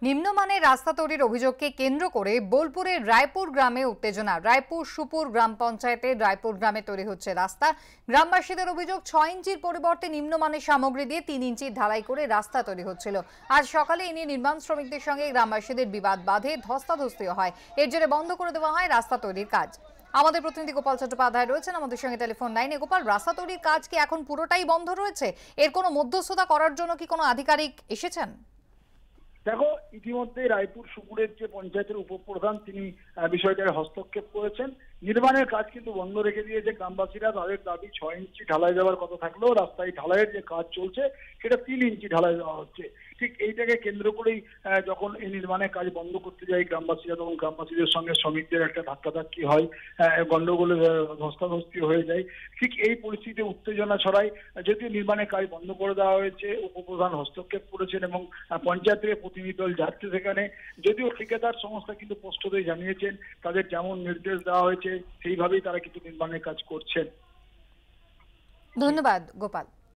নিম্নমানের রাস্তা তৈরির অভিযোগকে কেন্দ্র করে বোলপুরের রায়পুর গ্রামে উত্তেজনা। রায়পুর সুপুর গ্রাম পঞ্চায়েতের রায়পুর গ্রামে তৈরি হচ্ছে রাস্তা। গ্রামবাসীদের অভিযোগ 6 ইঞ্চির পরিবর্তে নিম্নমানের সামগ্রী দিয়ে 3 ইঞ্চি ঢালাই করে রাস্তা তৈরি হচ্ছিল। আজ সকালে এ নিয়ে নির্মাণ শ্রমিকদের সঙ্গে গ্রামবাসীদের বিবাদ বাধে, ধস্তাধস্তিও হয়। এর জেরে বন্ধ করে দেওয়া হয় রাস্তা তৈরির কাজ। আমাদের প্রতিনিধি গোপাল চট্টোপাধ্যায় রয়েছেন আমাদের সঙ্গে টেলিফোন লাইনে। গোপাল, রাস্তা তৈরির কাজ কি এখন পুরোটাই বন্ধ রয়েছে? এর কোনো মধ্যস্থতা করার জন্য কি কোনো আধিকারিক এসেছেন? দেখো, ইতিমধ্যে রায়পুর সুপুরের যে পঞ্চায়েতের উপপ্রধান তিনি বিষয়টায় হস্তক্ষেপ করেছেন। নির্মাণের কাজ কিন্তু বন্ধ রেখে দিয়েছে গ্রামবাসীরা। তাদের দাবি 6 ইঞ্চি ঢালাই দেওয়ার কথা থাকলেও রাস্তায় ঢালাইয়ের যে কাজ চলছে সেটা 3 ইঞ্চি ঢালাই দেওয়া হচ্ছে। ঠিক এইটাকে কেন্দ্র করেই যখন এই নির্মাণের কাজ বন্ধ করতে যায় গ্রামবাসীরা, তখন গ্রামবাসীদের সঙ্গে শ্রমিকদের একটা ধাক্কাধাক্কি হয়, গন্ডগোলে ধস্তাধস্তি হয়ে যায়। ঠিক এই পরিস্থিতিতে উত্তেজনা ছড়ায়। যদিও নির্মাণের কাজ বন্ধ করে দেওয়া হয়েছে, উপপ্রধান হস্তক্ষেপ করেছেন এবং পঞ্চায়েত থেকে প্রতিনিধি দল যাচ্ছে সেখানে। যদিও ঠিকাদার সংস্থা কিন্তু স্পষ্টতই জানিয়েছেন তাদের যেমন নির্দেশ দেওয়া হয়েছে সেইভাবেই তারা কিন্তু নির্মাণের কাজ করছেন। ধন্যবাদ গোপাল।